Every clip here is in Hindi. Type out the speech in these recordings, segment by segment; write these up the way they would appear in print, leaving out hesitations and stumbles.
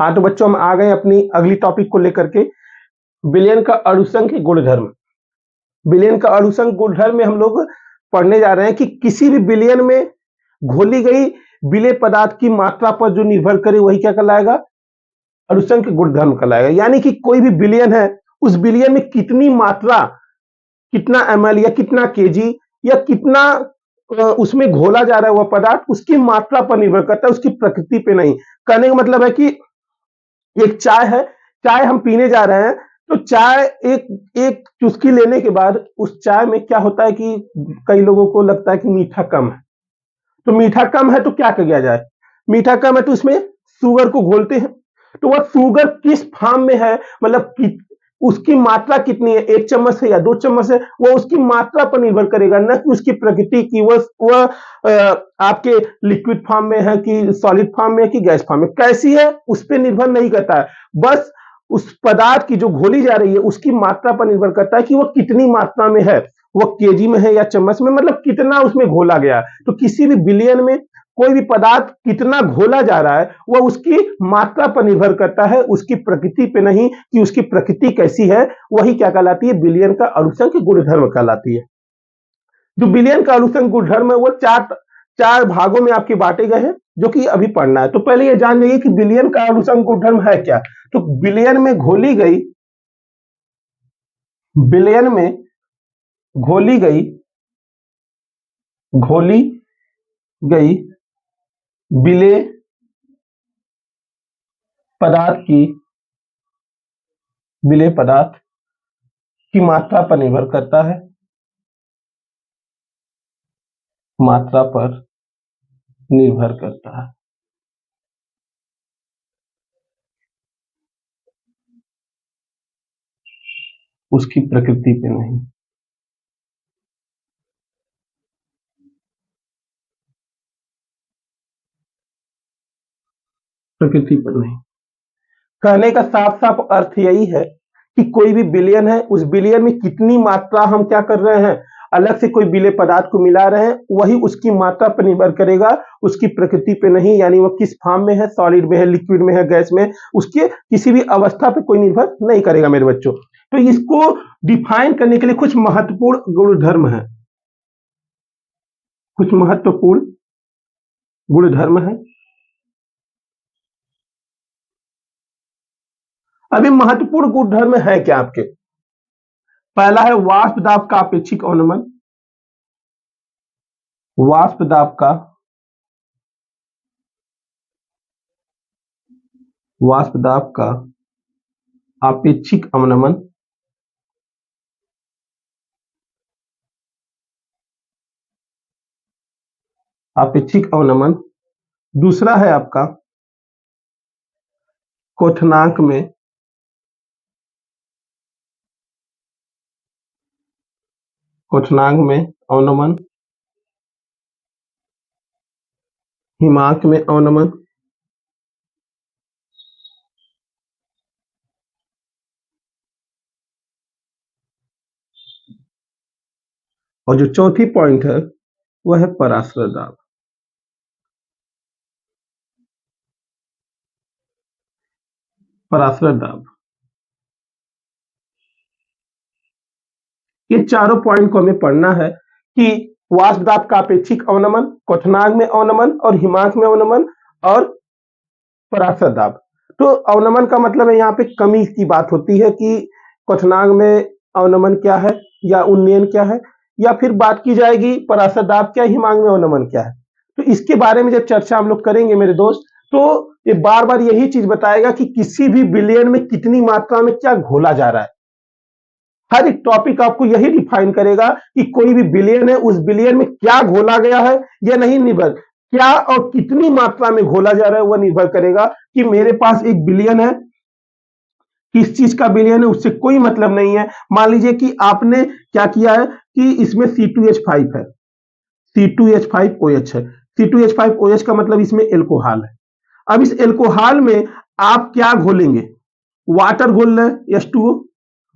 हाँ तो बच्चों हम आ गए अपनी अगली टॉपिक को लेकर के, विलयन का अणुसंख्य गुणधर्म। विलयन का अणुसंख्य गुणधर्म में हम लोग पढ़ने जा रहे हैं कि किसी भी विलयन में घोली गई विलेय पदार्थ की मात्रा पर जो निर्भर करे वही क्या कहलाएगा, अणुसंख्य गुणधर्म कहलाएगा। यानी कि कोई भी विलयन है, उस विलयन में कितनी मात्रा, कितना ml या कितना kg या कितना उसमें घोला जा रहा है वह पदार्थ, उसकी मात्रा पर निर्भर करता है, उसकी प्रकृति पे नहीं। कहने का मतलब है कि एक चाय है, चाय हम पीने जा रहे हैं, तो चाय एक चुस्की लेने के बाद उस चाय में क्या होता है कि कई लोगों को लगता है कि मीठा कम है, तो मीठा कम है तो क्या किया जाए, मीठा कम है तो उसमें शुगर को घोलते हैं। तो वह शुगर किस फॉर्म में है, मतलब उसकी मात्रा कितनी है, 1 चम्मच है या 2 चम्मच है, वो उसकी मात्रा पर निर्भर करेगा, न कि उसकी प्रकृति की वह आपके लिक्विड फॉर्म में है कि सॉलिड फॉर्म में है कि गैस फॉर्म में कैसी है, उस पर निर्भर नहीं करता है। बस उस पदार्थ की जो घोली जा रही है उसकी मात्रा पर निर्भर करता है कि वह कितनी मात्रा में है, वह केजी में है या चम्मच में, मतलब कितना उसमें घोला गया। तो किसी भी विलयन में कोई भी पदार्थ कितना घोला जा रहा है वह उसकी मात्रा पर निर्भर करता है, उसकी प्रकृति पे नहीं कि उसकी प्रकृति कैसी है। वही क्या कहलाती है, विलयन का अणुसंख्य गुणधर्म कहलाती है। जो विलयन का अणुसंख्य गुणधर्म है वो चार भागों में आपके बांटे गए हैं, जो कि अभी पढ़ना है। तो पहले ये जान लीजिए कि विलयन का अणुसंख्य गुणधर्म है क्या। तो विलयन में घोली गई विलेय पदार्थ की मात्रा पर निर्भर करता है, मात्रा पर निर्भर करता है, उसकी प्रकृति पे नहीं। प्रकृति पर नहीं कहने का साफ साफ अर्थ यही है कि कोई भी विलयन है, उस विलयन में कितनी मात्रा हम क्या कर रहे हैं, अलग से कोई विलेय पदार्थ को मिला रहे हैं, वही उसकी मात्रा पर निर्भर करेगा, उसकी प्रकृति पे नहीं। यानी वो किस फॉर्म में है, सॉलिड में है, लिक्विड में है, गैस में, उसके किसी भी अवस्था पे कोई निर्भर नहीं करेगा मेरे बच्चों। तो इसको डिफाइन करने के लिए कुछ महत्वपूर्ण गुणधर्म है, कुछ महत्वपूर्ण गुणधर्म है। अभी महत्वपूर्ण गुणधर्म है क्या आपके, पहला है वाष्प दाब का अपेक्षिक अवनमन। वाष्प दाब का अपेक्षिक अवनमन। अपेक्षिक अवनमन। दूसरा है आपका क्वथनांक में अवनमन, हिमांक में अवनमन। और जो चौथी पॉइंट है वह है पराश्रय दाब। पराश्रय दाब, ये चारों पॉइंट को हमें पढ़ना है कि वाष्प दाब का अपेक्षिक अवनमन, क्वथनांक में अवनमन और हिमांक में अवनमन और पराश्रय दाब। तो अवनमन का मतलब है यहाँ पे कमी की बात होती है कि क्वथनांक में अवनमन क्या है या उन्नयन क्या है, या फिर बात की जाएगी पराश्रय दाब क्या, हिमांक में अवनमन क्या है। तो इसके बारे में जब चर्चा हम लोग करेंगे मेरे दोस्त, तो ये बार बार यही चीज बताएगा कि किसी भी विलयन में कितनी मात्रा में क्या घोला जा रहा है। हर एक टॉपिक आपको यही डिफाइन करेगा कि कोई भी विलयन है, उस विलयन में क्या घोला गया है या नहीं, निर्भर क्या और कितनी मात्रा में घोला जा रहा है वह निर्भर करेगा। कि मेरे पास एक विलयन है, किस चीज का विलयन है उससे कोई मतलब नहीं है। मान लीजिए कि आपने क्या किया है कि इसमें C2H5 है, C2H5OH है। C2H5OH का मतलब इसमें एल्कोहल है। अब इस एल्कोहल में आप क्या घोलेंगे, वाटर घोल रहे हैं H2O,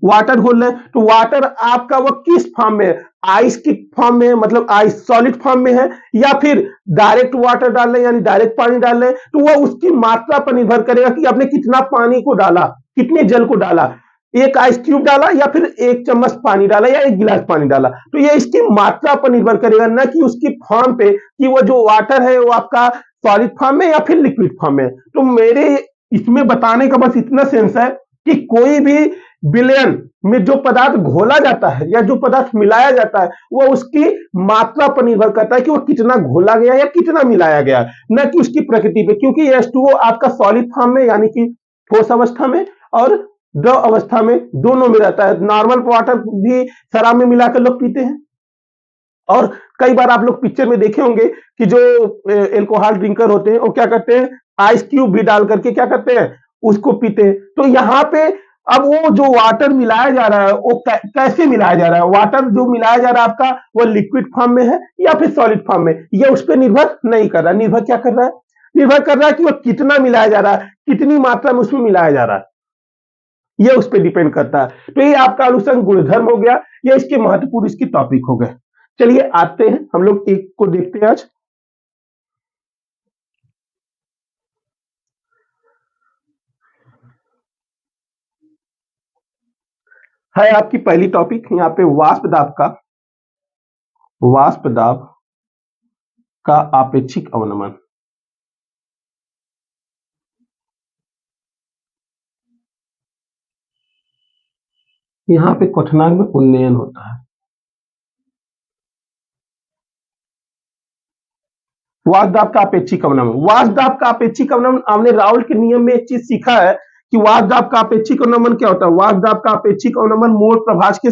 वाटर घोल रहे हैं, तो वाटर आपका वो किस फॉर्म में है, आइस की फॉर्म में है, मतलब आइस सॉलिड फॉर्म में है, या फिर डायरेक्ट वाटर डाल रहे हैं यानी डायरेक्ट पानी डाल रहे हैं, तो वह उसकी मात्रा पर निर्भर करेगा कि आपने कितना पानी को डाला, कितने जल को डाला, एक आइस क्यूब डाला या फिर एक चम्मच पानी डाला या एक गिलास पानी डाला, तो ये इसकी मात्रा पर निर्भर करेगा, ना कि उसकी फॉर्म पे कि वो जो वाटर है वो आपका सॉलिड फॉर्म में या फिर लिक्विड फॉर्म में। तो मेरे इसमें बताने का बस इतना सेंस है कि कोई भी विलयन में जो पदार्थ घोला जाता है या जो पदार्थ मिलाया जाता है वो उसकी मात्रा पर निर्भर करता है कि वो कितना घोला गया या कितना मिलाया गया, न कि उसकी प्रकृति पे, क्योंकि H2O आपका सॉलिड फॉर्म में यानी कि ठोस अवस्था में और द्रव अवस्था में दोनों में रहता है। नॉर्मल वाटर भी शराब में मिलाकर लोग पीते हैं, और कई बार आप लोग पिक्चर में देखे होंगे कि जो एल्कोहल ड्रिंकर होते हैं वो क्या करते हैं, आइस क्यूब भी डाल करके क्या करते हैं, उसको पीते हैं। तो यहाँ पे अब वो जो वाटर मिलाया जा रहा है वो कैसे मिलाया जा रहा है, वाटर जो मिलाया जा रहा है आपका वो लिक्विड फॉर्म में है या फिर सॉलिड फॉर्म में, ये उस पर निर्भर नहीं कर रहा। निर्भर क्या कर रहा है, निर्भर कर रहा है कि वो कितना मिलाया जा रहा है, कितनी मात्रा में उसमें मिलाया जा रहा है, ये उस पर डिपेंड करता है। तो ये आपका अनुसंग गुणधर्म हो गया, ये इसके महत्वपूर्ण इसकी टॉपिक हो गए। चलिए आते हैं हम लोग एक को देखते हैं आज। है आपकी पहली टॉपिक यहाँ पे वाष्प दाब का आपेक्षिक अवनमन। यहाँ पे क्वथनांक में उन्नयन होता है। वाष्प दाब का अपेक्षिक अवनमन, वाष्प दाब का अपेक्षिक अवनमन, हमने राउल्ट के नियम में एक चीज सीखा है कि वाष्प दाब का अपेक्षिक अवनमन क्या होता है। वाष्प दाब का अपेक्षिक अवनमन मोल प्रभाज के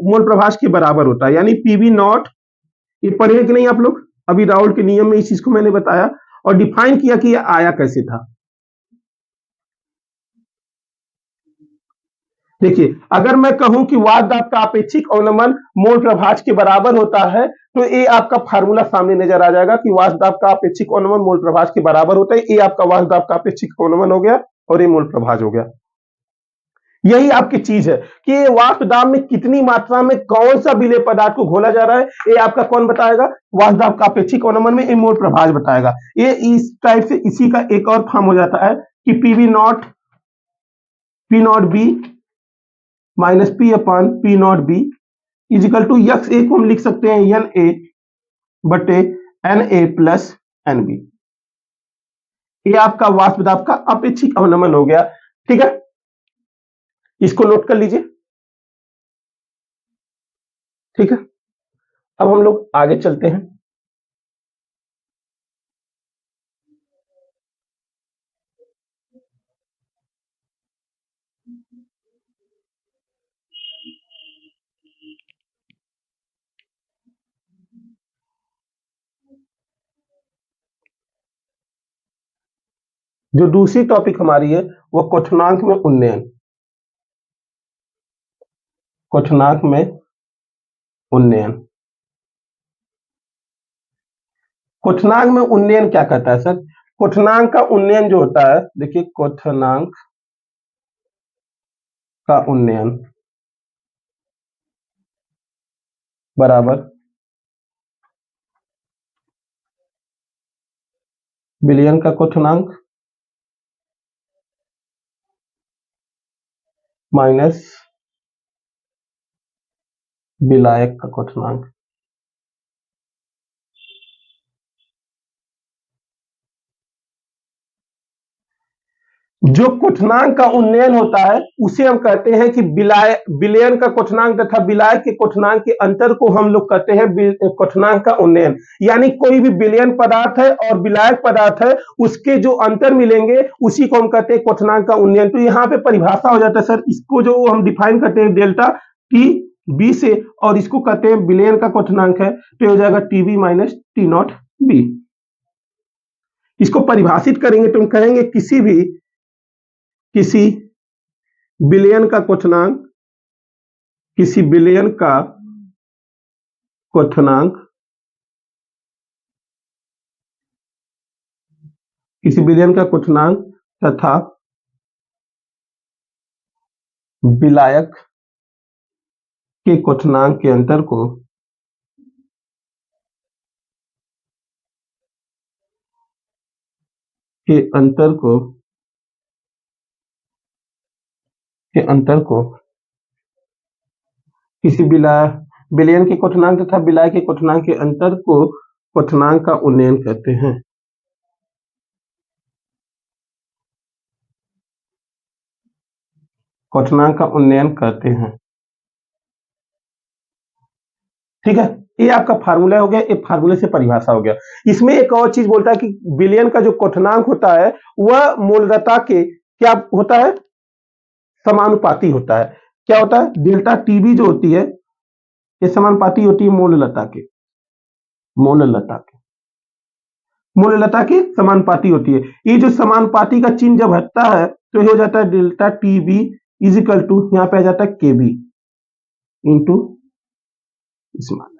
मोल प्रभाज के बराबर होता है, यानी पीवी नॉट, ये पढ़े कि नहीं आप लोग, अभी राउल्ट के नियम में इस चीज को मैंने बताया और डिफाइन किया कि यह आया कैसे था। देखिए अगर मैं कहूं कि वाष्प दाब का अपेक्षिक अवनमन मोल प्रभाज के बराबर होता है, तो ये आपका फार्मूला सामने नजर आ जाएगा कि वाष्प दाब का अपेक्षिक अवनमन मोल प्रभाज के बराबर होता है। ये आपका वाष्प दाब का अपेक्षिक अवनमन हो गया और ये मोल प्रभाज हो गया। यही आपकी चीज है कि ये वाष्प दाब में कितनी मात्रा में कौन सा विलेय पदार्थ को घोला जा रहा है, ये आपका कौन बताएगा, वाष्प दाब का अपेक्षिक अवनमन में ये मोल प्रभाज बताएगा। ये इस टाइप से इसी का एक और फॉर्म हो जाता है कि P naught B minus P upon P naught B is equal to X A को हम लिख सकते हैं एन ए बटे N A plus N B. ये आपका वाष्प दाब का अपेक्षिक अवनमन हो गया। ठीक है, इसको नोट कर लीजिए। ठीक है, अब हम लोग आगे चलते हैं। जो दूसरी टॉपिक हमारी है वो क्वथनांक में उन्नयन। क्वथनांक में उन्नयन, क्वथनांक में उन्नयन क्या कहता है सर, क्वथनांक का उन्नयन जो होता है, देखिए क्वथनांक का उन्नयन बराबर विलयन का क्वथनांक माइनस विलायक का क्वथनांक। जो क्वथनांक का उन्नयन होता है उसे हम कहते हैं कि विलयन का क्वथनांक तथा विलायक के क्वथनांक के अंतर को हम लोग कहते हैं क्वथनांक का उन्नयन। यानी कोई भी विलयन पदार्थ है और विलायक पदार्थ है, उसके जो अंतर मिलेंगे उसी को हम कहते हैं क्वथनांक का उन्नयन। तो यहाँ पे परिभाषा हो जाता है सर, इसको जो हम डिफाइन करते हैं डेल्टा टी बी से, और इसको कहते हैं विलयन का क्वथनांक है, तो हो जाएगा TB minus T not be. इसको परिभाषित करेंगे तो हम कहेंगे किसी विलयन का क्वथनांक, किसी विलयन का क्वथनांक, किसी विलयन का क्वथनांक तथा विलायक के क्वथनांक के अंतर को किसी विलयन के क्वथनांक तथा विलाय के क्वथनांक के अंतर को क्वथनांक का उन्नयन कहते हैं। क्वथनांक का उन्नयन कहते हैं। ठीक है, ये आपका फार्मूला हो गया, एक फार्मूले से परिभाषा हो गया। इसमें एक और चीज बोलता है कि विलयन का जो क्वथनांक होता है वह मूलतः के क्या होता है, समानुपाती होता है। क्या होता है, डेल्टा टीबी जो होती है ये समानुपाती होती है मूललता के समानुपाती होती है। ये जो समानुपाती का चिन्ह जब हटता है तो ये हो जाता है delta TB is equal to, यहां पे आ जाता है केबी इंटू इस मान।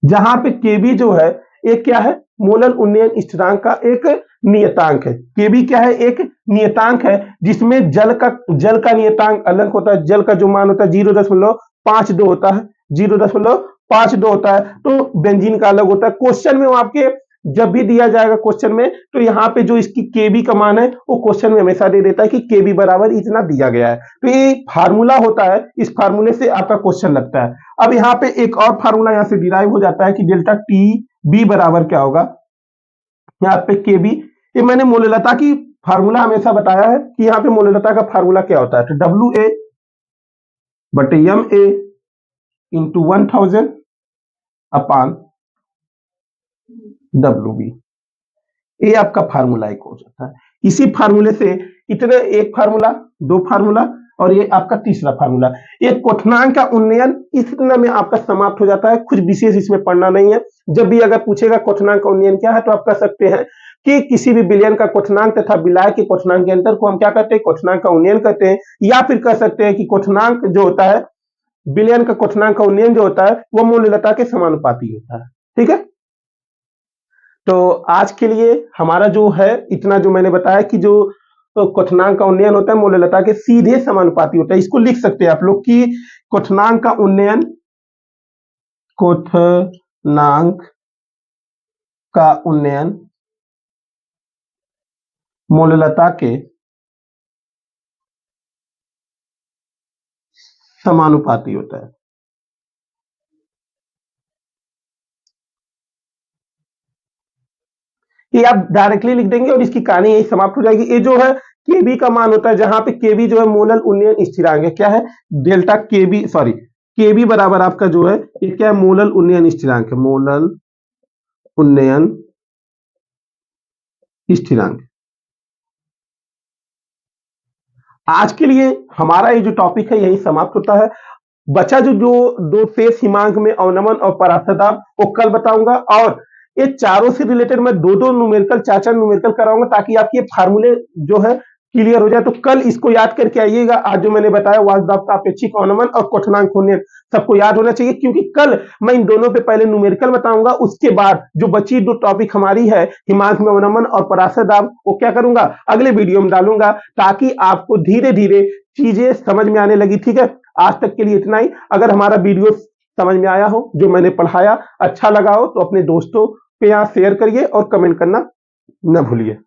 जहां पे केबी जो है एक क्या है, मोलल उन्नयन स्थिरांक का एक नियतांक है। केबी क्या है, एक नियतांक है जिसमें जल का नियतांक अलग होता है। जल का जो मान होता है 0.52 होता है, 0.52 होता है। तो बेंजीन का अलग होता है। क्वेश्चन में वो आपके जब भी दिया जाएगा क्वेश्चन में, तो यहाँ पे जो इसकी केबी का मान है वो क्वेश्चन में हमेशा दे देता है कि केबी बराबर इतना दिया गया है। तो ये फार्मूला होता है, इस फार्मूले से आपका क्वेश्चन लगता है। अब यहाँ पे एक और फार्मूला यहाँ से डिराइव हो जाता है कि डेल्टा टी बी बराबर क्या होगा, यहाँ पे केबी। ये मैंने मूललता की फार्मूला हमेशा बताया है कि यहाँ पे मूललता का फार्मूला क्या होता है, तो डब्ल्यू ए बटे M A into 1000 upon W B, ये आपका फार्मूला एक हो जाता है। इसी फार्मूले से इतने एक फार्मूला, दो फार्मूला और ये आपका तीसरा फार्मूला, एक क्वथनांक का उन्नयन इतना में आपका समाप्त हो जाता है। कुछ विशेष इसमें पढ़ना नहीं है। जब भी अगर पूछेगा क्वथनांक का उन्नयन क्या है तो आप कह सकते हैं कि किसी भी विलयन का क्वथनांक तथा विलाय के क्वथनांक के अंतर को हम क्या कहते हैं, क्वथनांक का उन्नयन कहते हैं। या फिर कह सकते हैं कि क्वथनांक जो होता है, विलयन का क्वथनांक का उन्नयन जो होता है वो मूललता के समानुपाती होता है। ठीक है, तो आज के लिए हमारा जो है इतना जो मैंने बताया कि जो क्वथनांक का उन्नयन होता है मूललता के सीधे समानुपाती होता है। इसको लिख सकते हैं आप लोग कि क्वथनांक का उन्नयन मूललता के समानुपाती होता है। ये आप डायरेक्टली लिख देंगे और इसकी कहानी यही समाप्त हो जाएगी। ये जो है केबी का मान होता है, जहां पे केबी जो है मोलल उन्नयन स्थिरांक है। क्या है, डेल्टा केबी, सॉरी केबी बराबर आपका जो है ये क्या है, मोलल उन्नयन स्थिरांक है, मोलल उन्नयन स्थिरांक। आज के लिए हमारा ये जो टॉपिक है यही समाप्त होता है। बचा जो दो शेष हिमांक में अवनमन और पराशरदाब वो कल बताऊंगा, और ये चारों से रिलेटेड मैं दो न्यूमेरिकल, चार न्यूमेरिकल कराऊंगा ताकि आपके ये फार्मूले जो है क्लियर हो जाए। तो कल इसको याद करके आइएगा। आज जो मैंने बताया वास्तव अपेक्षिक अवनमन और क्वथनांक उन्नयन सबको याद होना चाहिए, क्योंकि कल मैं इन दोनों पे पहले न्यूमेरिकल बताऊंगा, उसके बाद जो बची दो टॉपिक हमारी है हिमांक में अवनमन और पराशरदाब वो क्या करूंगा, अगले वीडियो में डालूंगा, ताकि आपको धीरे धीरे चीजें समझ में आने लगी। ठीक है, आज तक के लिए इतना ही। अगर हमारा वीडियो समझ में आया हो, जो मैंने पढ़ाया अच्छा लगा हो, तो अपने दोस्तों पे यहाँ शेयर करिए और कमेंट करना न भूलिए।